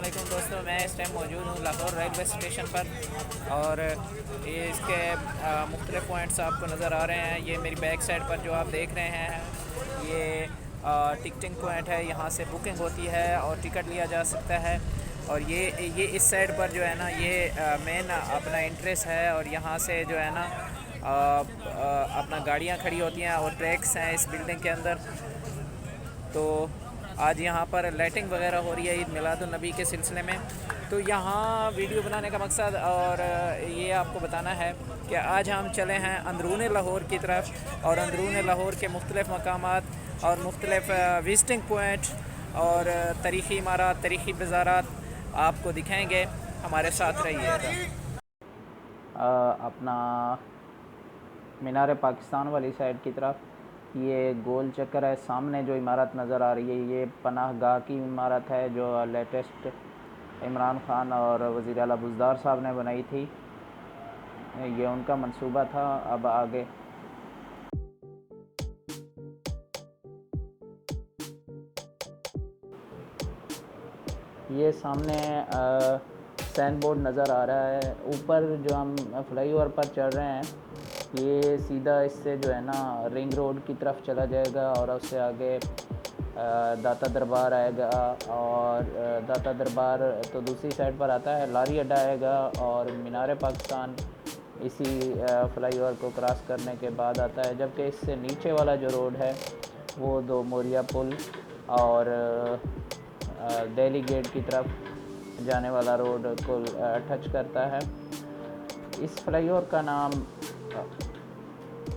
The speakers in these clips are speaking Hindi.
वालेकुम दोस्तों, मैं इस टाइम मौजूद हूँ लाहौर रेलवे स्टेशन पर। और ये इसके मुख्तलिफ़ पॉइंट्स आपको नज़र आ रहे हैं। ये मेरी बैक साइड पर जो आप देख रहे हैं ये टिकटिंग पॉइंट है। यहाँ से बुकिंग होती है और टिकट लिया जा सकता है। और ये इस साइड पर जो है ना ये मेन अपना इंटरेस्ट है। और यहाँ से जो है ना अपना गाड़ियाँ खड़ी होती हैं और ट्रैक्स हैं इस बिल्डिंग के अंदर। तो आज यहाँ पर लाइटिंग वगैरह हो रही है ईद मिलादुन्नबी के सिलसिले में। तो यहाँ वीडियो बनाने का मकसद और ये आपको बताना है कि आज हम चले हैं अंदरून लाहौर की तरफ। और अंदरून लाहौर के मुख्तलिफ़ मकामात और मुख्तलिफ़ विज़िटिंग पॉइंट और तारीख़ी इमारत, तारीख़ी बाज़ारात आपको दिखाएंगे। हमारे साथ रहिएगा। अपना मीनार पाकिस्तान वाली साइड की तरफ ये गोल चक्कर है। सामने जो इमारत नज़र आ रही है ये पनाह गाह की इमारत है जो लेटेस्ट इमरान ख़ान और वज़ीर आला बुज़दार साहब ने बनाई थी। ये उनका मंसूबा था। अब आगे ये सामने साइन बोर्ड नज़र आ रहा है। ऊपर जो हम फ्लाईओवर पर चढ़ रहे हैं ये सीधा इससे जो है ना रिंग रोड की तरफ चला जाएगा और उससे आगे दाता दरबार आएगा। और दाता दरबार तो दूसरी साइड पर आता है। लारी अड्डा आएगा और मीनार पाकिस्तान इसी फ्लाईओवर को क्रॉस करने के बाद आता है। जबकि इससे नीचे वाला जो रोड है वो दो मोरिया पुल और दिल्ली गेट की तरफ जाने वाला रोड को टच करता है। इस फ्लाईओवर का नाम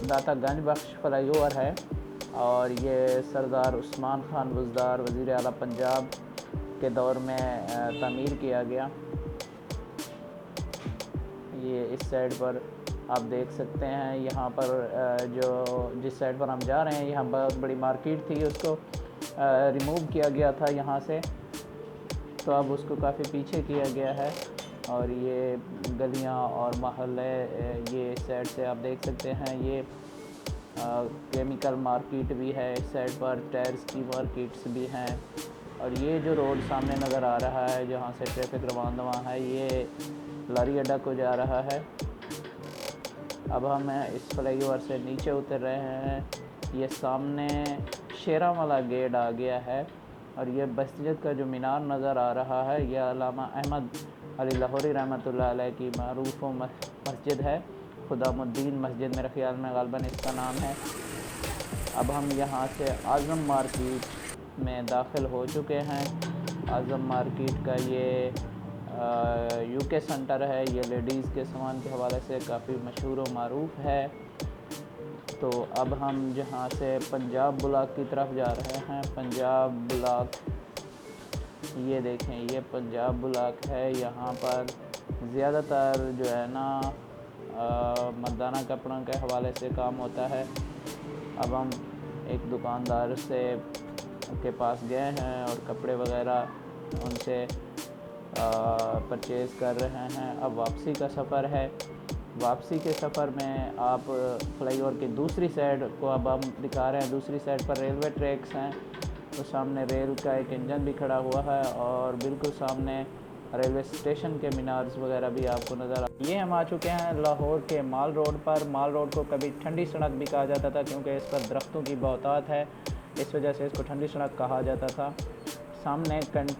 दाता गंज बख्श फ्लाईओवर है और ये सरदार उस्मान ख़ान बुज़दार वज़ीर आला पंजाब के दौर में तामीर किया गया। ये इस साइड पर आप देख सकते हैं। यहाँ पर जो जिस साइड पर हम जा रहे हैं यहाँ बहुत बड़ी मार्केट थी, उसको रिमूव किया गया था यहाँ से, तो अब उसको काफ़ी पीछे किया गया है। और ये गलियाँ और महल्ले ये इस साइड से आप देख सकते हैं। ये केमिकल मार्केट भी है इस साइड पर, टायर्स की मार्केट्स भी हैं। और ये जो रोड सामने नज़र आ रहा है जहाँ से ट्रैफिक रवाना है ये लारी अड्डा को जा रहा है। अब हम इस फ्लाईओवर से नीचे उतर रहे हैं। ये सामने शेरा वाला गेट आ गया है और ये मस्जिद का जो मीनार नज़र आ रहा है यह अल्लामा अहमद अली लाहौरी रहमतुल्लाह अलैह की मारूफ मस्जिद है। खुदामुद्दीन मस्जिद मेरे ख़्याल में ग़ालिबन इसका नाम है। अब हम यहाँ से आज़म मार्केट में दाखिल हो चुके हैं। आज़म मार्केट का ये यूके सेंटर है। ये लेडीज़ के सामान के हवाले से काफ़ी मशहूर व मारूफ है। तो अब हम जहाँ से पंजाब ब्लॉक की तरफ जा रहे हैं। पंजाब ब्लॉक ये देखें, ये पंजाब ब्लॉक है। यहाँ पर ज़्यादातर जो है ना मर्दाना कपड़ों के हवाले से काम होता है। अब हम एक दुकानदार से के पास गए हैं और कपड़े वगैरह उनसे परचेज़ कर रहे हैं। अब वापसी का सफ़र है। वापसी के सफ़र में आप फ्लाईओवर की दूसरी साइड को अब हम दिखा रहे हैं। दूसरी साइड पर रेलवे ट्रैक्स हैं, तो सामने रेल का एक इंजन भी खड़ा हुआ है और बिल्कुल सामने रेलवे स्टेशन के मीनार्स वगैरह भी आपको नज़र आ। ये हम आ चुके हैं लाहौर के माल रोड पर। माल रोड को कभी ठंडी सड़क भी कहा जाता था क्योंकि इस पर दरख्तों की बहुतायत है, इस वजह से इसको ठंडी सड़क कहा जाता था। सामने कैंट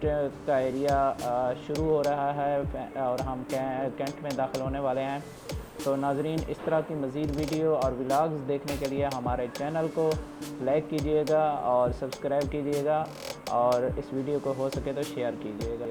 का एरिया शुरू हो रहा है और हम कैंट में दाखिल होने वाले हैं। तो नाज़रीन, इस तरह की मज़ीद वीडियो और व्लॉग्स देखने के लिए हमारे चैनल को लाइक कीजिएगा और सब्सक्राइब कीजिएगा और इस वीडियो को हो सके तो शेयर कीजिएगा।